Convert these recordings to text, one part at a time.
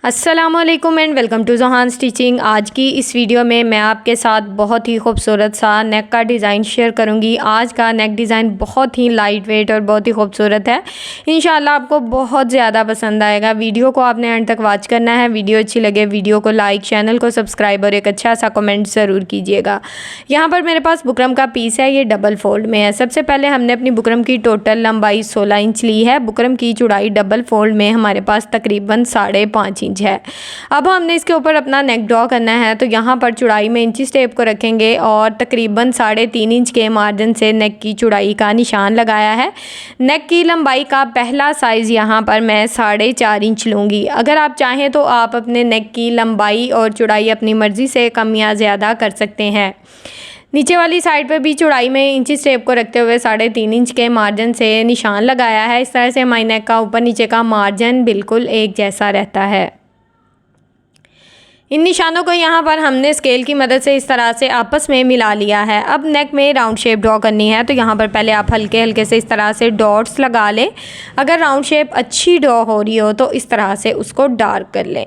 अस्सलामुअलैकुम and welcome to ज़ोहान stitching. आज की इस वीडियो में मैं आपके साथ बहुत ही खूबसूरत सा नेक का डिज़ाइन शेयर करूंगी। आज का नेक डिज़ाइन बहुत ही लाइट वेट और बहुत ही खूबसूरत है। इंशाल्लाह आपको बहुत ज़्यादा पसंद आएगा। वीडियो को आपने एंड तक वॉच करना है। वीडियो अच्छी लगे वीडियो को लाइक, चैनल को सब्सक्राइब और एक अच्छा सा कमेंट ज़रूर कीजिएगा। यहाँ पर मेरे पास बुकरम का पीस है, ये डबल फोल्ड में है। सबसे पहले हमने अपनी बुकरम की टोटल लंबाई 16 इंच ली है। बुकरम की चौड़ाई डबल फोल्ड में हमारे पास तकरीबन 5.5 इंच है। अब हमने इसके ऊपर अपना नेक ड्रॉ करना है, तो यहाँ पर चौड़ाई में इंची टेप को रखेंगे और तकरीबन 3.5 इंच के मार्जिन से नेक की चौड़ाई का निशान लगाया है। नेक की लंबाई का पहला साइज़ यहाँ पर मैं 4.5 इंच लूँगी। अगर आप चाहें तो आप अपने नेक की लंबाई और चौड़ाई अपनी मर्ज़ी से कम या ज़्यादा कर सकते हैं। नीचे वाली साइड पे भी चौड़ाई में इंची टेप को रखते हुए 3.5 इंच के मार्जिन से निशान लगाया है। इस तरह से हमारी नेक का ऊपर नीचे का मार्जिन बिल्कुल एक जैसा रहता है। इन निशानों को यहाँ पर हमने स्केल की मदद से इस तरह से आपस में मिला लिया है। अब नेक में राउंड शेप ड्रॉ करनी है, तो यहाँ पर पहले आप हल्के हल्के से इस तरह से डॉट्स लगा लें। अगर राउंड शेप अच्छी ड्रॉ हो रही हो तो इस तरह से उसको डार्क कर लें।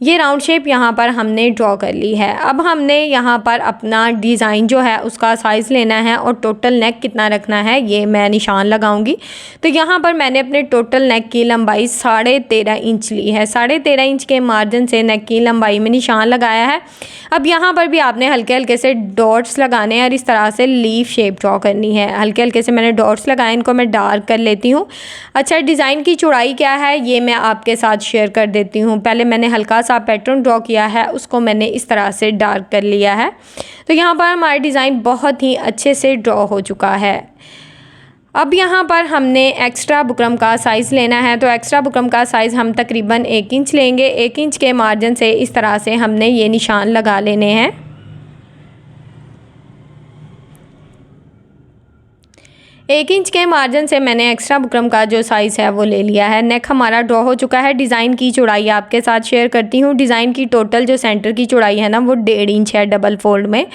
ये राउंड शेप यहाँ पर हमने ड्रॉ कर ली है। अब हमने यहाँ पर अपना डिज़ाइन जो है उसका साइज़ लेना है और टोटल नेक कितना रखना है ये मैं निशान लगाऊंगी। तो यहाँ पर मैंने अपने टोटल नेक की लंबाई 13.5 इंच ली है। 13.5 इंच के मार्जिन से नेक की लंबाई में निशान लगाया है। अब यहाँ पर भी आपने हल्के हल्के से डॉट्स लगाने हैं और इस तरह से लीफ शेप ड्रॉ करनी है। हल्के हल्के से मैंने डॉट्स लगाए, इनको मैं डार्क कर लेती हूँ। अच्छा, डिज़ाइन की चौड़ाई क्या है ये मैं आपके साथ शेयर कर देती हूँ। पहले मैंने हल्का सा पैटर्न ड्रॉ किया है, उसको मैंने इस तरह से डार्क कर लिया है। तो यहाँ पर हमारा डिज़ाइन बहुत ही अच्छे से ड्रॉ हो चुका है। अब यहाँ पर हमने एक्स्ट्रा बुकरम का साइज़ लेना है, तो एक्स्ट्रा बुकरम का साइज़ हम तकरीबन 1 इंच लेंगे। 1 इंच के मार्जिन से इस तरह से हमने ये निशान लगा लेने हैं। 1 इंच के मार्जिन से मैंने एक्स्ट्रा बुकरम का जो साइज़ है वो ले लिया है। नेक हमारा ड्रॉ हो चुका है। डिज़ाइन की चौड़ाई आपके साथ शेयर करती हूँ। डिज़ाइन की टोटल जो सेंटर की चौड़ाई है ना वो 1.5 इंच है डबल फोल्ड में।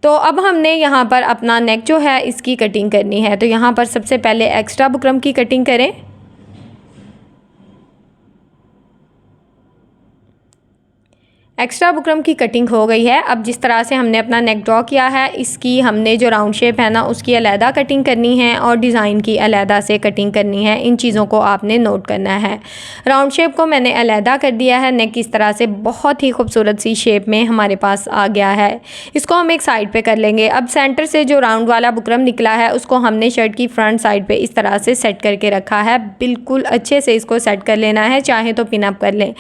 तो अब हमने यहाँ पर अपना नेक जो है इसकी कटिंग करनी है। तो यहाँ पर सबसे पहले एक्स्ट्रा बुकरम की कटिंग करें। एक्स्ट्रा बुकरम की कटिंग हो गई है। अब जिस तरह से हमने अपना नेक ड्रॉ किया है इसकी हमने जो राउंड शेप है ना उसकी अलहदा कटिंग करनी है और डिज़ाइन की अलहदा से कटिंग करनी है। इन चीज़ों को आपने नोट करना है। राउंड शेप को मैंने अलहदा कर दिया है। नेक इस तरह से बहुत ही खूबसूरत सी शेप में हमारे पास आ गया है। इसको हम एक साइड पर कर लेंगे। अब सेंटर से जो राउंड वाला बुकरम निकला है उसको हमने शर्ट की फ्रंट साइड पर इस तरह से सेट करके रखा है। बिल्कुल अच्छे से इसको सेट कर लेना है, चाहे तो पिन अप कर लें।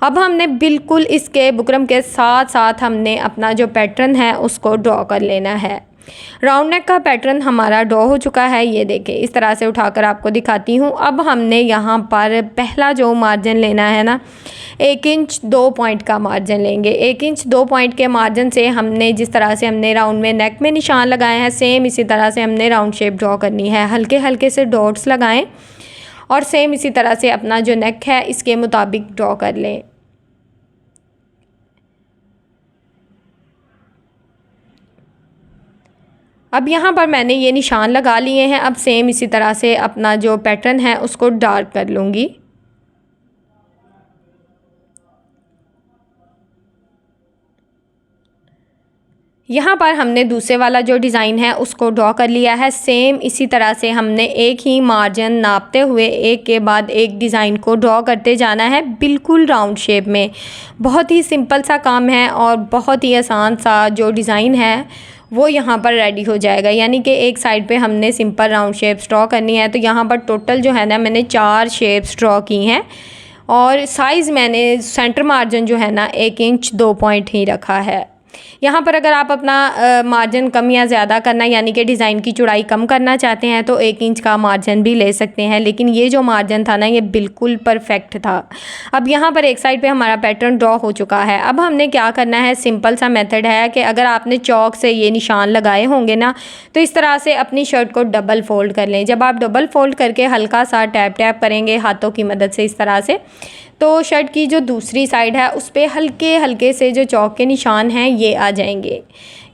अब हमने बिल्कुल इसके बुकरम के साथ साथ हमने अपना जो पैटर्न है उसको ड्रॉ कर लेना है। राउंड नेक का पैटर्न हमारा ड्रॉ हो चुका है। ये देखें, इस तरह से उठाकर आपको दिखाती हूँ। अब हमने यहाँ पर पहला जो मार्जिन लेना है ना 1 इंच 2 पॉइंट का मार्जिन लेंगे। 1 इंच 2 पॉइंट के मार्जिन से हमने जिस तरह से हमने राउंड में नेक में निशान लगाए हैं सेम इसी तरह से हमने राउंड शेप ड्रॉ करनी है। हल्के हल्के से डॉट्स लगाएं और सेम इसी तरह से अपना जो नेक है इसके मुताबिक ड्रॉ कर लें। अब यहाँ पर मैंने ये निशान लगा लिए हैं। अब सेम इसी तरह से अपना जो पैटर्न है उसको डार्क कर लूँगी। यहाँ पर हमने दूसरे वाला जो डिज़ाइन है उसको ड्रॉ कर लिया है। सेम इसी तरह से हमने एक ही मार्जिन नापते हुए एक के बाद एक डिज़ाइन को ड्रॉ करते जाना है, बिल्कुल राउंड शेप में। बहुत ही सिंपल सा काम है और बहुत ही आसान सा जो डिज़ाइन है वो यहाँ पर रेडी हो जाएगा। यानी कि एक साइड पे हमने सिंपल राउंड शेप्स ड्रॉ करनी है। तो यहाँ पर टोटल जो है ना मैंने 4 शेप्स ड्रॉ की हैं और साइज़ मैंने सेंटर मार्जिन जो है ना 1 इंच 2 पॉइंट ही रखा है। यहाँ पर अगर आप अपना मार्जिन कम या ज़्यादा करना यानी कि डिज़ाइन की चौड़ाई कम करना चाहते हैं तो 1 इंच का मार्जिन भी ले सकते हैं, लेकिन ये जो मार्जिन था ना ये बिल्कुल परफेक्ट था। अब यहाँ पर एक साइड पे हमारा पैटर्न ड्रॉ हो चुका है। अब हमने क्या करना है, सिंपल सा मेथड है कि अगर आपने चौक से ये निशान लगाए होंगे ना तो इस तरह से अपनी शर्ट को डबल फोल्ड कर लें। जब आप डबल फोल्ड करके हल्का सा टैप टैप करेंगे हाथों की मदद से इस तरह से, तो शर्ट की जो दूसरी साइड है उस पर हल्के हल्के से जो चौक के निशान हैं ये आ जाएंगे।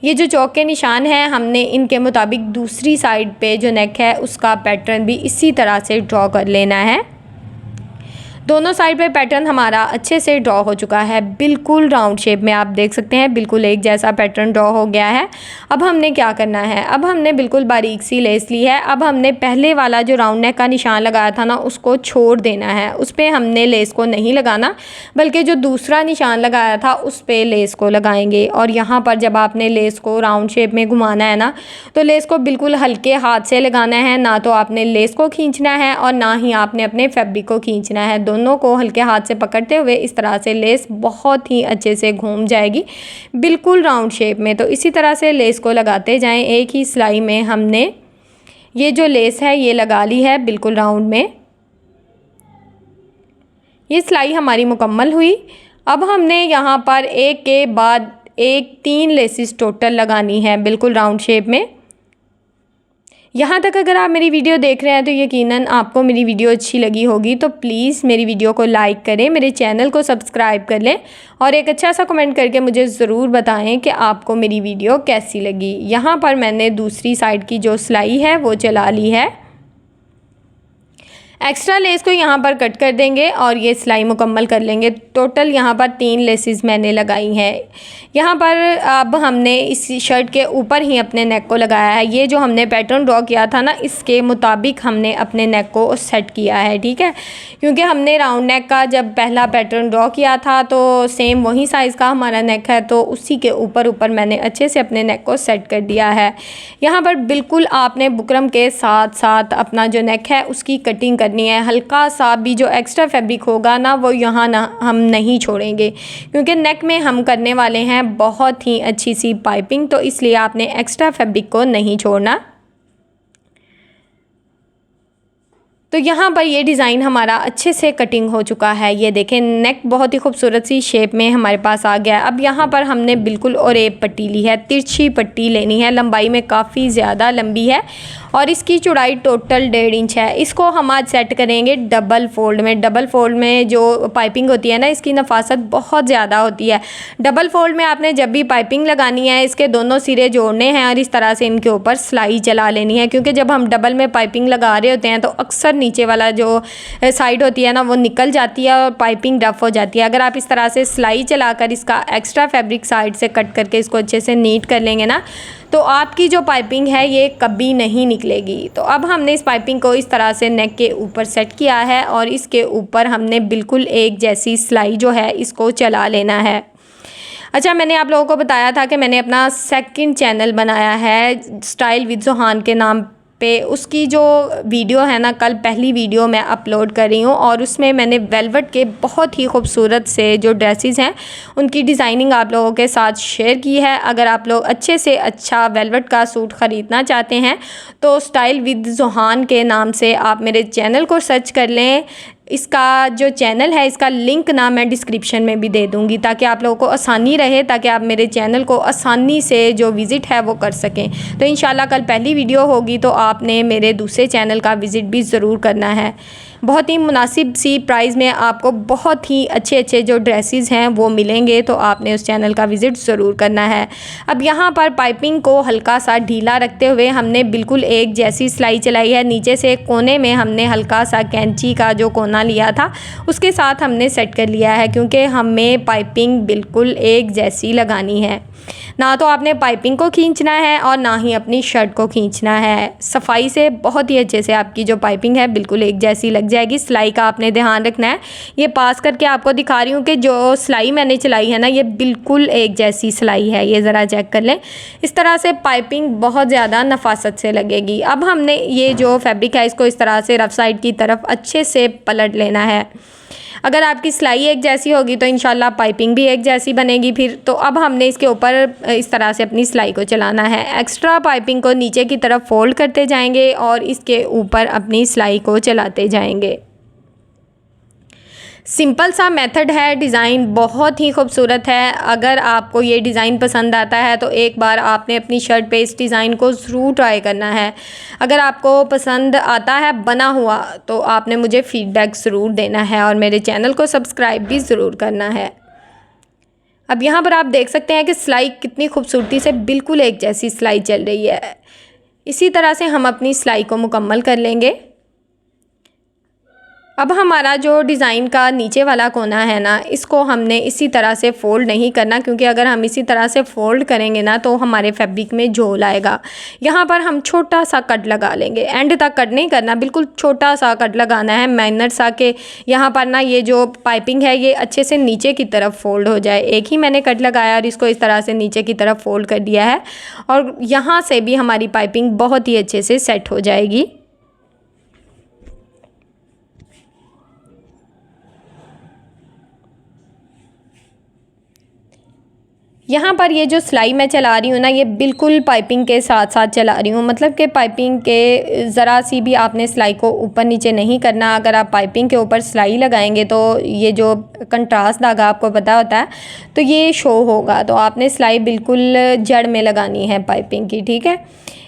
ये जो चौक के निशान हैं हमने इनके मुताबिक दूसरी साइड पे जो नेक है उसका पैटर्न भी इसी तरह से ड्रॉ कर लेना है। दोनों साइड पे पैटर्न हमारा अच्छे से ड्रॉ हो चुका है, बिल्कुल राउंड शेप में आप देख सकते हैं, बिल्कुल एक जैसा पैटर्न ड्रॉ हो गया है। अब हमने क्या करना है, अब हमने बिल्कुल बारीक सी लेस ली है। अब हमने पहले वाला जो राउंड नेक का निशान लगाया था ना, उसको छोड़ देना है, उस पर हमने लेस को नहीं लगाना, बल्कि जो दूसरा निशान लगाया था उस पर लेस को लगाएंगे। और यहाँ पर जब आपने लेस को राउंड शेप में घुमाना है ना, तो लेस को बिल्कुल हल्के हाथ से लगाना है, ना तो आपने लेस को खींचना है और ना ही आपने अपने फैब्रिक को खींचना है। दोनों को हल्के हाथ से पकड़ते हुए इस तरह से लेस बहुत ही अच्छे से घूम जाएगी, बिल्कुल राउंड शेप में। तो इसी तरह से लेस को लगाते जाएं। एक ही सिलाई में हमने ये जो लेस है ये लगा ली है बिल्कुल राउंड में। ये सिलाई हमारी मुकम्मल हुई। अब हमने यहाँ पर एक के बाद एक 3 लेसेस टोटल लगानी है बिल्कुल राउंड शेप में। यहाँ तक अगर आप मेरी वीडियो देख रहे हैं तो यकीनन आपको मेरी वीडियो अच्छी लगी होगी, तो प्लीज़ मेरी वीडियो को लाइक करें, मेरे चैनल को सब्सक्राइब कर लें और एक अच्छा सा कमेंट करके मुझे ज़रूर बताएं कि आपको मेरी वीडियो कैसी लगी। यहाँ पर मैंने दूसरी साइड की जो सिलाई है वो चला ली है। एक्स्ट्रा लेस को यहाँ पर कट कर देंगे और ये सिलाई मुकम्मल कर लेंगे। टोटल यहाँ पर 3 लेसेस मैंने लगाई हैं। यहाँ पर अब हमने इस शर्ट के ऊपर ही अपने नेक को लगाया है। ये जो हमने पैटर्न ड्रॉ किया था ना, इसके मुताबिक हमने अपने नेक को सेट किया है, ठीक है। क्योंकि हमने राउंड नेक का जब पहला पैटर्न ड्रॉ किया था तो सेम वही साइज़ का हमारा नेक है, तो उसी के ऊपर मैंने अच्छे से अपने नेक को सेट कर दिया है। यहाँ पर बिल्कुल आपने बुकरम के साथ साथ अपना जो नेक है उसकी कटिंग करनी है। हल्का सा भी जो एक्स्ट्रा फैब्रिक होगा ना, वो यहाँ ना हम नहीं छोड़ेंगे, क्योंकि नेक में हम करने वाले हैं बहुत ही अच्छी सी पाइपिंग, तो इसलिए आपने एक्स्ट्रा फैब्रिक को नहीं छोड़ना। तो यहाँ पर ये डिज़ाइन हमारा अच्छे से कटिंग हो चुका है। ये देखें, नेक बहुत ही खूबसूरत सी शेप में हमारे पास आ गया है। अब यहाँ पर हमने बिल्कुल और एक पट्टी ली है, तिरछी पट्टी लेनी है, लंबाई में काफ़ी ज़्यादा लंबी है और इसकी चौड़ाई टोटल 1.5 इंच है। इसको हम आज सेट करेंगे डबल फोल्ड में। डबल फोल्ड में जो पाइपिंग होती है ना, इसकी नफासत बहुत ज़्यादा होती है। डबल फोल्ड में आपने जब भी पाइपिंग लगानी है, इसके दोनों सिरे जोड़ने हैं और इस तरह से इनके ऊपर सिलाई चला लेनी है, क्योंकि जब हम डबल में पाइपिंग लगा रहे होते हैं तो अक्सर नीचे वाला जो साइड होती है ना, वो निकल जाती है और पाइपिंग रफ हो जाती है। अगर आप इस तरह से सिलाई चलाकर इसका एक्स्ट्रा फैब्रिक साइड से कट करके इसको अच्छे से नीट कर लेंगे ना, तो आपकी जो पाइपिंग है ये कभी नहीं निकलेगी। तो अब हमने इस पाइपिंग को इस तरह से नेक के ऊपर सेट किया है और इसके ऊपर हमने बिल्कुल एक जैसी सिलाई जो है इसको चला लेना है। अच्छा, मैंने आप लोगों को बताया था कि मैंने अपना सेकंड चैनल बनाया है स्टाइल विद जोहान के नाम पे। उसकी जो वीडियो है ना, कल पहली वीडियो मैं अपलोड कर रही हूँ और उसमें मैंने वेलवेट के बहुत ही खूबसूरत से जो ड्रेसेस हैं उनकी डिज़ाइनिंग आप लोगों के साथ शेयर की है। अगर आप लोग अच्छे से अच्छा वेलवेट का सूट ख़रीदना चाहते हैं तो स्टाइल विद जोहान के नाम से आप मेरे चैनल को सर्च कर लें। इसका जो चैनल है इसका लिंक ना मैं डिस्क्रिप्शन में भी दे दूँगी, ताकि आप लोगों को आसानी रहे, ताकि आप मेरे चैनल को आसानी से जो विज़िट है वो कर सकें। तो इंशाल्लाह कल पहली वीडियो होगी तो आपने मेरे दूसरे चैनल का विज़िट भी ज़रूर करना है। बहुत ही मुनासिब सी प्राइस में आपको बहुत ही अच्छे अच्छे जो ड्रेसेस हैं वो मिलेंगे, तो आपने उस चैनल का विज़िट ज़रूर करना है। अब यहाँ पर पाइपिंग को हल्का सा ढीला रखते हुए हमने बिल्कुल एक जैसी सिलाई चलाई है। नीचे से कोने में हमने हल्का सा कैंची का जो कोना लिया था उसके साथ हमने सेट कर लिया है, क्योंकि हमें पाइपिंग बिल्कुल एक जैसी लगानी है। ना तो आपने पाइपिंग को खींचना है और ना ही अपनी शर्ट को खींचना है। सफाई से बहुत ही अच्छे से आपकी जो पाइपिंग है बिल्कुल एक जैसी लग जाएगी। सिलाई का आपने ध्यान रखना है। ये पास करके आपको दिखा रही हूँ कि जो सिलाई मैंने चलाई है ना, ये बिल्कुल एक जैसी सिलाई है। ये ज़रा चेक कर लें। इस तरह से पाइपिंग बहुत ज़्यादा नफासत से लगेगी। अब हमने ये जो फैब्रिक है इसको इस तरह से रफ साइड की तरफ अच्छे से पलट लेना है। अगर आपकी सिलाई एक जैसी होगी तो इंशाल्लाह पाइपिंग भी एक जैसी बनेगी फिर। तो अब हमने इसके ऊपर इस तरह से अपनी सिलाई को चलाना है। एक्स्ट्रा पाइपिंग को नीचे की तरफ फोल्ड करते जाएंगे और इसके ऊपर अपनी सिलाई को चलाते जाएंगे। सिंपल सा मेथड है, डिज़ाइन बहुत ही खूबसूरत है। अगर आपको ये डिज़ाइन पसंद आता है तो एक बार आपने अपनी शर्ट पे इस डिज़ाइन को ज़रूर ट्राई करना है। अगर आपको पसंद आता है बना हुआ तो आपने मुझे फ़ीडबैक ज़रूर देना है और मेरे चैनल को सब्सक्राइब भी ज़रूर करना है। अब यहाँ पर आप देख सकते हैं कि सिलाई कितनी खूबसूरती से बिल्कुल एक जैसी सिलाई चल रही है। इसी तरह से हम अपनी सिलाई को मुकम्मल कर लेंगे। अब हमारा जो डिज़ाइन का नीचे वाला कोना है ना, इसको हमने इसी तरह से फ़ोल्ड नहीं करना, क्योंकि अगर हम इसी तरह से फ़ोल्ड करेंगे ना तो हमारे फैब्रिक में झोल आएगा। यहाँ पर हम छोटा सा कट लगा लेंगे, एंड तक कट नहीं करना, बिल्कुल छोटा सा कट लगाना है, माइनर सा, के यहाँ पर ना ये जो पाइपिंग है ये अच्छे से नीचे की तरफ फ़ोल्ड हो जाए। एक ही मैंने कट लगाया और इसको इस तरह से नीचे की तरफ फ़ोल्ड कर दिया है, और यहाँ से भी हमारी पाइपिंग बहुत ही अच्छे से सेट हो जाएगी। यहाँ पर ये जो सिलाई मैं चला रही हूँ ना, ये बिल्कुल पाइपिंग के साथ साथ चला रही हूँ, मतलब कि पाइपिंग के ज़रा सी भी आपने सिलाई को ऊपर नीचे नहीं करना। अगर आप पाइपिंग के ऊपर सिलाई लगाएंगे तो ये जो कंट्रास्ट धागा आपको पता होता है तो ये शो होगा, तो आपने सिलाई बिल्कुल जड़ में लगानी है पाइपिंग की, ठीक है।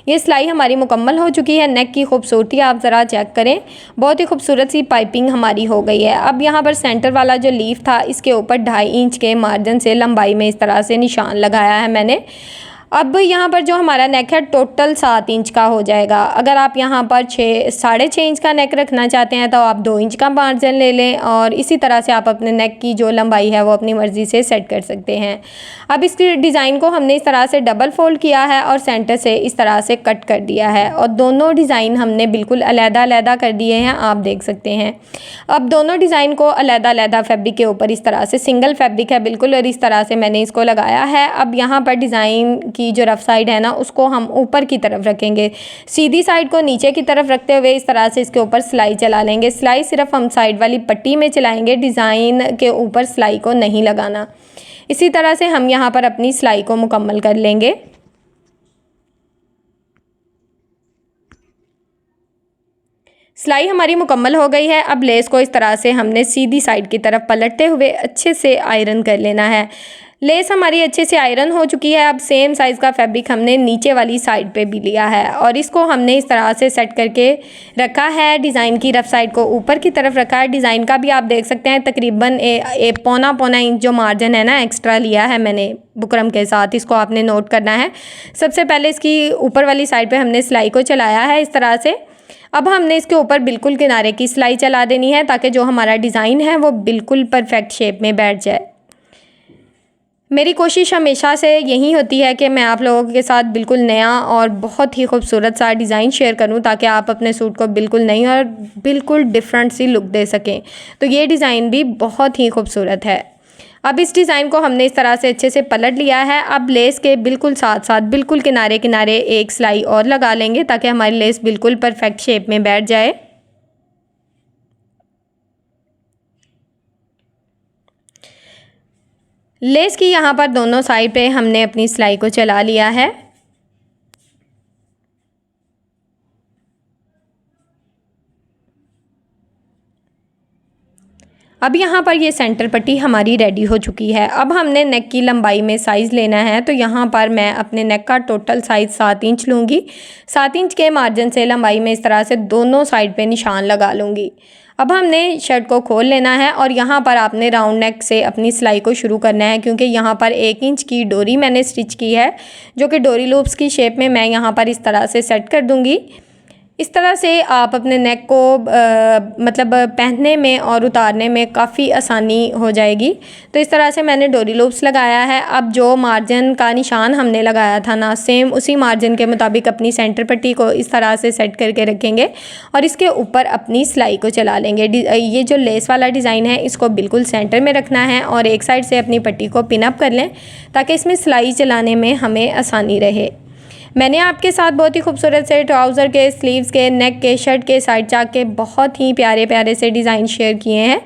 ये सिलाई हमारी मुकम्मल हो चुकी है। नेक की खूबसूरती आप ज़रा चेक करें, बहुत ही खूबसूरत सी पाइपिंग हमारी हो गई है। अब यहाँ पर सेंटर वाला जो लीफ था इसके ऊपर 2.5 इंच के मार्जिन से लंबाई में इस तरह से निशान लगाया है मैंने। अब यहाँ पर जो हमारा नेक है टोटल 7 इंच का हो जाएगा। अगर आप यहाँ पर 6.5 इंच का नेक रखना चाहते हैं तो आप 2 इंच का मार्जिन ले लें, और इसी तरह से आप अपने नेक की जो लंबाई है वो अपनी मर्ज़ी से सेट कर सकते हैं। अब इसकी डिज़ाइन को हमने इस तरह से डबल फोल्ड किया है और सेंटर से इस तरह से कट कर दिया है, और दोनों डिज़ाइन हमने बिल्कुल अलग-अलग कर दिए हैं, आप देख सकते हैं। अब दोनों डिज़ाइन को अलग-अलग फैब्रिक के ऊपर इस तरह से, सिंगल फैब्रिक है बिल्कुल, और इस तरह से मैंने इसको लगाया है। अब यहाँ पर डिज़ाइन की जो रफ साइड है ना उसको हम ऊपर की तरफ रखेंगे, सीधी साइड को नीचे की तरफ रखते हुए इस तरह से इसके ऊपर सिलाई चला लेंगे। सिलाई सिर्फ हम साइड वाली पट्टी में चलाएंगे, डिज़ाइन के ऊपर सिलाई को नहीं लगाना। इसी तरह से हम यहाँ पर अपनी सिलाई को मुकम्मल कर लेंगे। सिलाई हमारी मुकम्मल हो गई है। अब लेस को इस तरह से हमने सीधी साइड की तरफ पलटते हुए अच्छे से आयरन कर लेना है। लेस हमारी अच्छे से आयरन हो चुकी है। अब सेम साइज़ का फैब्रिक हमने नीचे वाली साइड पे भी लिया है और इसको हमने इस तरह से सेट करके रखा है। डिज़ाइन की रफ साइड को ऊपर की तरफ रखा है। डिज़ाइन का भी आप देख सकते हैं तकरीबन पौना इंच जो मार्जिन है ना एक्स्ट्रा लिया है मैंने बुकरम के साथ, इसको आपने नोट करना है। सबसे पहले इसकी ऊपर वाली साइड पर हमने सिलाई को चलाया है इस तरह से। अब हमने इसके ऊपर बिल्कुल किनारे की सिलाई चला देनी है ताकि जो हमारा डिज़ाइन है वो बिल्कुल परफेक्ट शेप में बैठ जाए। मेरी कोशिश हमेशा से यही होती है कि मैं आप लोगों के साथ बिल्कुल नया और बहुत ही खूबसूरत सा डिज़ाइन शेयर करूं ताकि आप अपने सूट को बिल्कुल नई और बिल्कुल डिफरेंट सी लुक दे सकें। तो ये डिज़ाइन भी बहुत ही खूबसूरत है। अब इस डिज़ाइन को हमने इस तरह से अच्छे से पलट लिया है। अब लेस के बिल्कुल साथ साथ बिल्कुल किनारे किनारे एक सिलाई और लगा लेंगे ताकि हमारी लेस बिल्कुल परफेक्ट शेप में बैठ जाए। लेस की यहाँ पर दोनों साइड पे हमने अपनी सिलाई को चला लिया है। अब यहाँ पर ये सेंटर पट्टी हमारी रेडी हो चुकी है। अब हमने नेक की लंबाई में साइज़ लेना है, तो यहाँ पर मैं अपने नेक का टोटल साइज़ 7 इंच लूँगी। 7 इंच के मार्जिन से लंबाई में इस तरह से दोनों साइड पे निशान लगा लूँगी। अब हमने शर्ट को खोल लेना है और यहाँ पर आपने राउंड नेक से अपनी सिलाई को शुरू करना है, क्योंकि यहाँ पर 1 इंच की डोरी मैंने स्टिच की है जो कि डोरी लूप्स की शेप में मैं यहाँ पर इस तरह से सेट कर दूँगी। इस तरह से आप अपने नेक को मतलब पहनने में और उतारने में काफ़ी आसानी हो जाएगी। तो इस तरह से मैंने डोरी लूप्स लगाया है। अब जो मार्जिन का निशान हमने लगाया था ना, सेम उसी मार्जिन के मुताबिक अपनी सेंटर पट्टी को इस तरह से सेट करके रखेंगे और इसके ऊपर अपनी सिलाई को चला लेंगे। ये जो लेस वाला डिज़ाइन है इसको बिल्कुल सेंटर में रखना है और एक साइड से अपनी पट्टी को पिन अप कर लें ताकि इसमें सिलाई चलाने में हमें आसानी रहे। मैंने आपके साथ बहुत ही खूबसूरत से ट्राउज़र के, स्लीव्स के, नेक के, शर्ट के, साइड चाक के बहुत ही प्यारे प्यारे से डिज़ाइन शेयर किए हैं।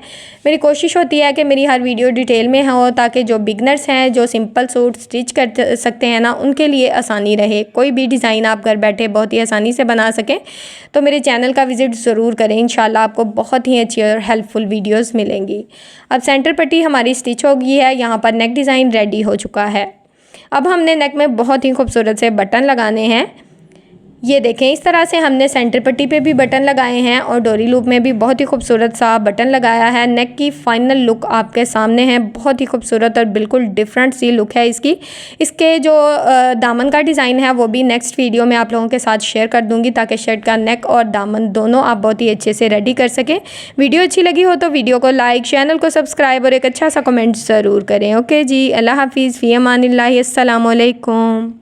मेरी कोशिश होती है कि मेरी हर वीडियो डिटेल में हो ताकि जो बिगनर्स हैं, जो सिंपल सूट स्टिच कर सकते हैं ना, उनके लिए आसानी रहे। कोई भी डिज़ाइन आप घर बैठे बहुत ही आसानी से बना सकें। तो मेरे चैनल का विज़िट ज़रूर करें, इंशाल्लाह आपको बहुत ही अच्छी और हेल्पफुल वीडियोज़ मिलेंगी। अब सेंटर पट्टी हमारी स्टिच हो गई है, यहाँ पर नेक डिज़ाइन रेडी हो चुका है। अब हमने नेक में बहुत ही खूबसूरत से बटन लगाने हैं। ये देखें इस तरह से हमने सेंटर पट्टी पे भी बटन लगाए हैं और डोरी लूप में भी बहुत ही खूबसूरत सा बटन लगाया है। नेक की फाइनल लुक आपके सामने है, बहुत ही खूबसूरत और बिल्कुल डिफरेंट सी लुक है इसकी। इसके जो दामन का डिज़ाइन है वो भी नेक्स्ट वीडियो में आप लोगों के साथ शेयर कर दूँगी, ताकि शर्ट का नेक और दामन दोनों आप बहुत ही अच्छे से रेडी कर सकें। वीडियो अच्छी लगी हो तो वीडियो को लाइक, चैनल को सब्सक्राइब और एक अच्छा सा कमेंट ज़रूर करें। ओके जी, अल्लाह हाफिज़, फ़ी अमानिल्लाह, अस्सलामु अलैकुम।